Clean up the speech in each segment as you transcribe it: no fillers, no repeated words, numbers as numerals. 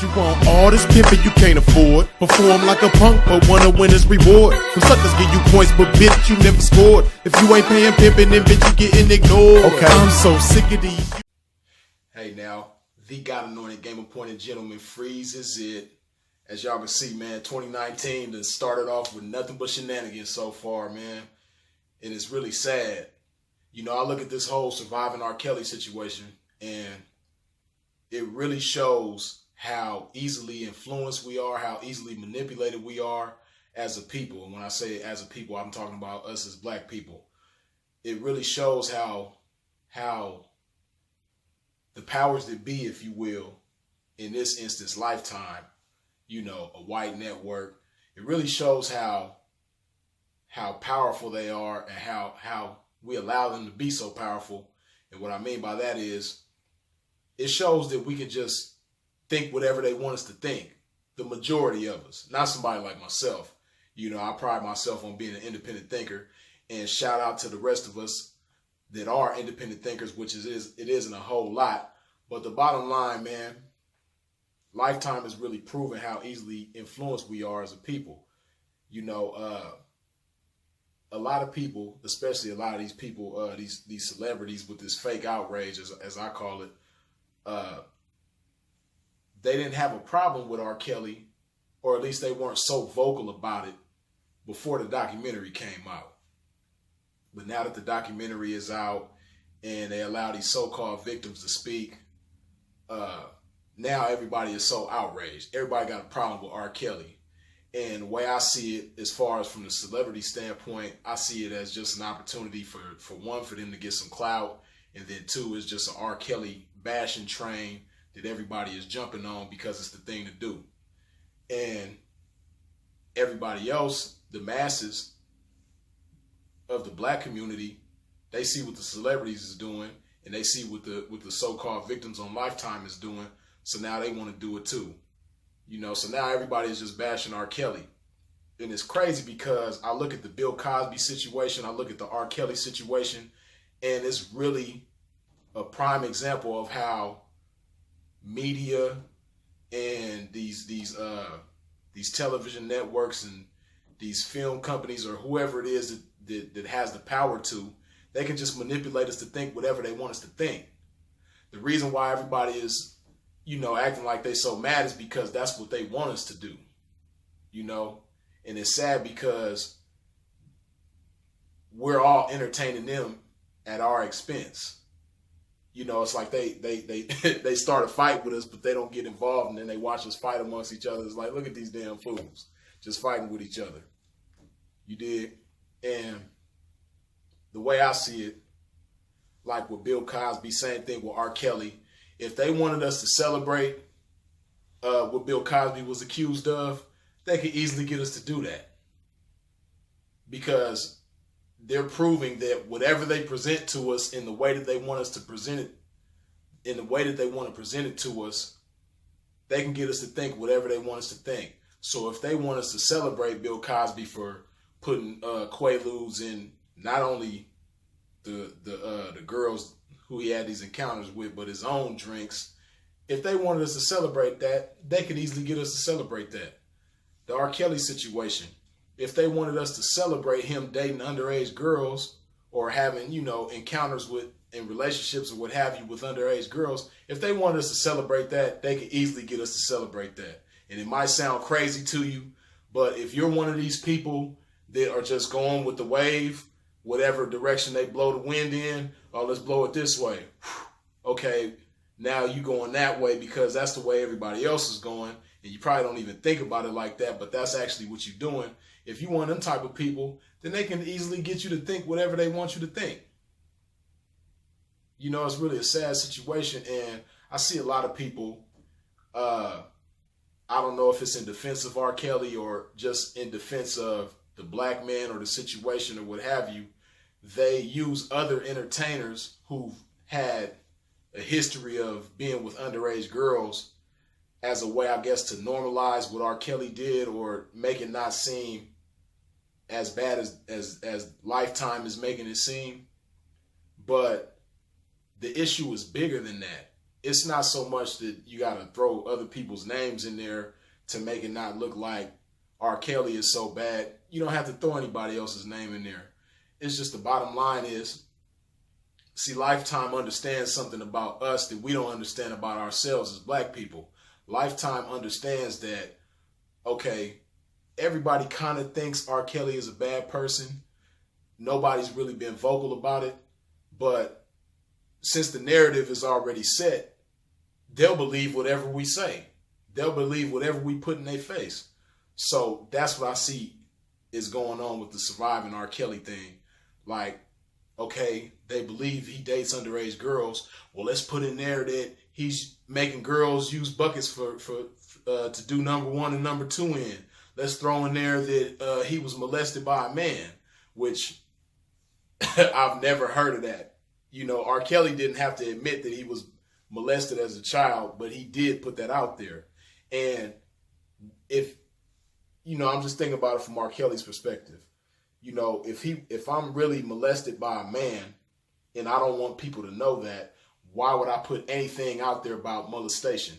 You want all this pimping you can't afford. Perform like a punk, but want a winner's reward. Some suckers give you points, but bitch, you never scored. If you ain't paying pimping, then bitch, you getting ignored. Okay. I'm so sick of these. Hey now, the God anointed game appointed gentleman freezes it. As y'all can see, man, 2019 done started off with nothing but shenanigans so far, man. And it's really sad. You know, I look at this whole surviving R. Kelly situation, and it really shows how easily influenced we are, how easily manipulated we are as a people. And when I say as a people, I'm talking about us as black people. It really shows how the powers that be, if you will, in this instance, Lifetime, you know, a white network, it really shows how powerful they are and how we allow them to be so powerful. And what I mean by that is it shows that we can just think whatever they want us to think. The majority of us, not somebody like myself. You know, I pride myself on being an independent thinker, and shout out to the rest of us that are independent thinkers, which it isn't a whole lot. But the bottom line, man, Lifetime has really proven how easily influenced we are as a people. You know, a lot of people, especially a lot of these people, these celebrities with this fake outrage, as I call it, they didn't have a problem with R. Kelly, or at least they weren't so vocal about it before the documentary came out. But now that the documentary is out and they allow these so-called victims to speak, now everybody is so outraged. Everybody got a problem with R. Kelly. And the way I see it, as far as from the celebrity standpoint, I see it as just an opportunity for one, for them to get some clout, and then two, it's just an R. Kelly bashing train that everybody is jumping on because it's the thing to do. And everybody else, the masses of the black community, they see what the celebrities is doing, and they see what the so-called victims on Lifetime is doing. So now they want to do it too. You know, so now everybody is just bashing R. Kelly. And it's crazy because I look at the Bill Cosby situation, I look at the R. Kelly situation, and it's really a prime example of how media and these television networks and these film companies, or whoever it is that has the power to, they can just manipulate us to think whatever they want us to think. The reason why everybody is, you know, acting like they so mad is because that's what they want us to do, you know. And it's sad because we're all entertaining them at our expense. You know, it's like they start a fight with us, but they don't get involved, and then they watch us fight amongst each other. It's like, look at these damn fools just fighting with each other. You did. And the way I see it, like with Bill Cosby, same thing with R. Kelly. If they wanted us to celebrate what Bill Cosby was accused of, they could easily get us to do that. Because they're proving that whatever they present to us in the way that they want us to present it, in the way that they want to present it to us, they can get us to think whatever they want us to think. So if they want us to celebrate Bill Cosby for putting Quaaludes in not only the girls who he had these encounters with, but his own drinks, if they wanted us to celebrate that, they could easily get us to celebrate that. The R. Kelly situation, if they wanted us to celebrate him dating underage girls or having, you know, encounters with in relationships or what have you with underage girls, if they wanted us to celebrate that, they could easily get us to celebrate that. And it might sound crazy to you, but if you're one of these people that are just going with the wave, whatever direction they blow the wind in, oh, let's blow it this way. Okay, now you going that way because that's the way everybody else is going, and you probably don't even think about it like that, but that's actually what you're doing. If you want them type of people, then they can easily get you to think whatever they want you to think. You know, it's really a sad situation, and I see a lot of people, I don't know if it's in defense of R. Kelly or just in defense of the black man or the situation or what have you. They use other entertainers who've had a history of being with underage girls as a way, I guess, to normalize what R. Kelly did or make it not seem as bad as Lifetime is making it seem. But the issue is bigger than that. it's not so much that you got to throw other people's names in there to make it not look like R. Kelly is so bad. You don't have to throw anybody else's name in there. It's just the bottom line is, see, Lifetime understands something about us that we don't understand about ourselves as black people. Lifetime understands that, okay, everybody kind of thinks R. Kelly is a bad person. Nobody's really been vocal about it. But since the narrative is already set, they'll believe whatever we say. They'll believe whatever we put in their face. So that's what I see is going on with the surviving R. Kelly thing. Like, okay, they believe he dates underage girls. Well, let's put in there that he's making girls use buckets to do number one and number two in. Let's throw in there that he was molested by a man, which I've never heard of that. You know, R. Kelly didn't have to admit that he was molested as a child, but he did put that out there. And if, you know, I'm just thinking about it from R. Kelly's perspective. You know, if I'm really molested by a man and I don't want people to know that, why would I put anything out there about molestation?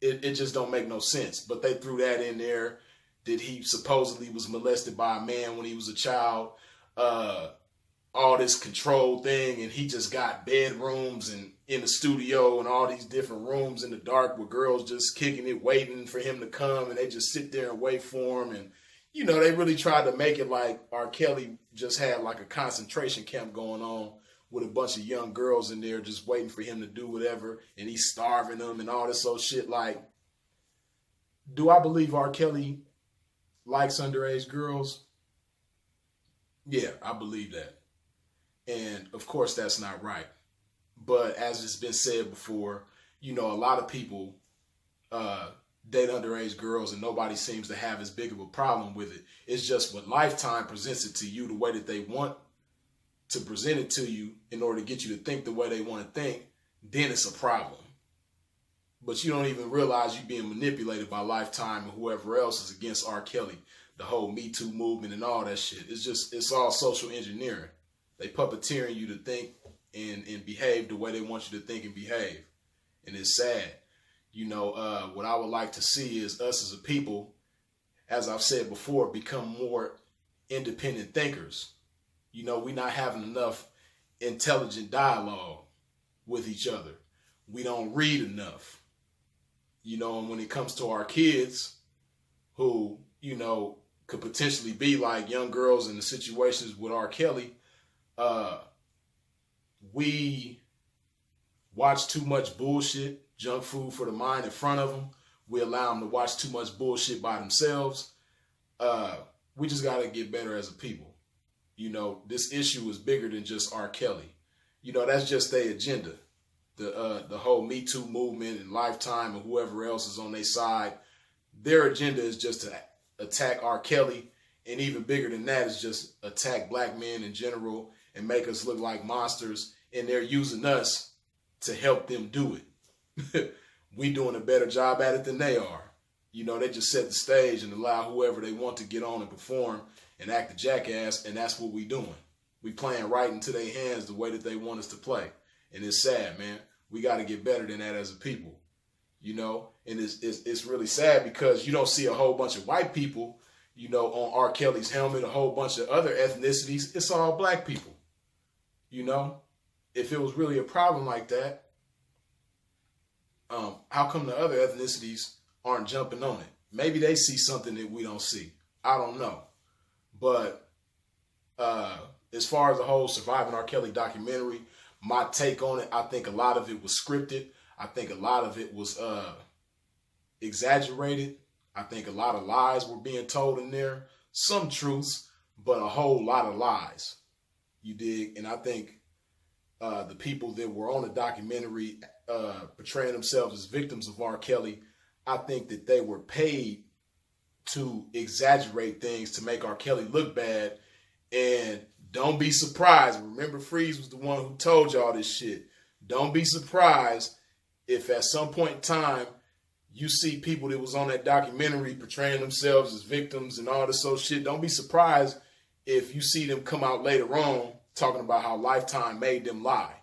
It just don't make no sense. But they threw that in there, that he supposedly was molested by a man when he was a child. All this control thing, and he just got bedrooms and in the studio and all these different rooms in the dark with girls just kicking it, waiting for him to come, and they just sit there and wait for him. And, you know, they really tried to make it like R. Kelly just had like a concentration camp going on with a bunch of young girls in there just waiting for him to do whatever, and he's starving them and all this old shit. Like, do I believe R. Kelly likes underage girls? Yeah, I believe that. And of course, that's not right. But as it's been said before, you know, a lot of people date underage girls and nobody seems to have as big of a problem with it. It's just when Lifetime presents it to you the way that they want to present it to you in order to get you to think the way they want to think, then it's a problem. But you don't even realize you're being manipulated by Lifetime and whoever else is against R. Kelly. The whole Me Too movement and all that shit. It's all social engineering. They puppeteering you to think and behave the way they want you to think and behave. And it's sad. You know, what I would like to see is us as a people, as I've said before, become more independent thinkers. You know, we're not having enough intelligent dialogue with each other. We don't read enough. You know, and when it comes to our kids who, you know, could potentially be like young girls in the situations with R. Kelly, we watch too much bullshit, junk food for the mind in front of them. We allow them to watch too much bullshit by themselves. We just got to get better as a people. You know, this issue is bigger than just R. Kelly. You know, that's just their agenda. The whole Me Too movement and Lifetime and whoever else is on their side, their agenda is just to attack R. Kelly. And even bigger than that is just attack black men in general and make us look like monsters. And they're using us to help them do it. We doing a better job at it than they are. You know, they just set the stage and allow whoever they want to get on and perform and act a jackass. And that's what we doing. We playing right into their hands the way that they want us to play. And it's sad, man. We got to get better than that as a people. You know, and it's really sad because you don't see a whole bunch of white people, you know, on R. Kelly's helmet, a whole bunch of other ethnicities. It's all black people. You know, if it was really a problem like that, how come the other ethnicities aren't jumping on it? Maybe they see something that we don't see. I don't know. But as far as the whole Surviving R. Kelly documentary, my take on it, I think a lot of it was scripted. I think a lot of it was exaggerated. I think a lot of lies were being told in there. Some truths, but a whole lot of lies. You dig? And I think the people that were on the documentary portraying themselves as victims of R. Kelly, I think that they were paid to exaggerate things to make R. Kelly look bad. And don't be surprised. Remember, Freeze was the one who told y'all this shit. Don't be surprised if at some point in time you see people that was on that documentary portraying themselves as victims and all this old shit. Don't be surprised if you see them come out later on talking about how Lifetime made them lie.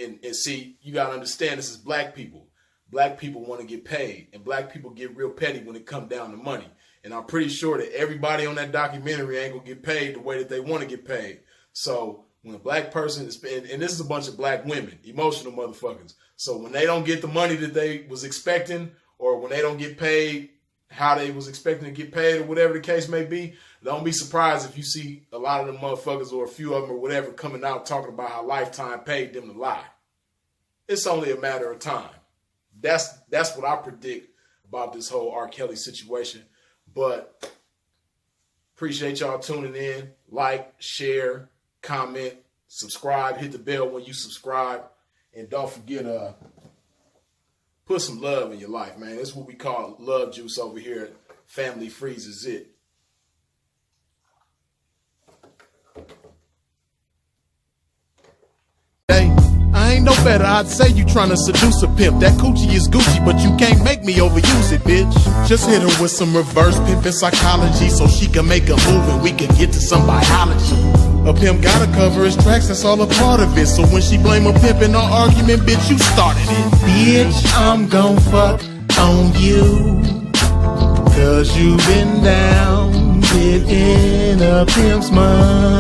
And see, you gotta understand, this is black people. Black people want to get paid, and black people get real petty when it comes down to money. And I'm pretty sure that everybody on that documentary ain't gonna get paid the way that they want to get paid. So when a black person is, and this is a bunch of black women, emotional motherfuckers. So when they don't get the money that they was expecting, or when they don't get paid how they was expecting to get paid, or whatever the case may be, don't be surprised if you see a lot of them motherfuckers, or a few of them or whatever, coming out talking about how Lifetime paid them to lie. It's only a matter of time. That's what I predict about this whole R. Kelly situation. But appreciate y'all tuning in. Like, share, comment, subscribe, hit the bell when you subscribe, and don't forget put some love in your life, man. That's what we call love juice over here at Family Freezes It. I ain't no better, I'd say you tryna seduce a pimp. That coochie is Gucci, but you can't make me overuse it, bitch. Just hit her with some reverse pimpin' psychology, so she can make a move and we can get to some biology. A pimp gotta cover his tracks, that's all a part of it. So when she blame a pimp in our argument, bitch, you started it. Bitch, I'm gon' fuck on you, 'cause you been down getting a pimp's money.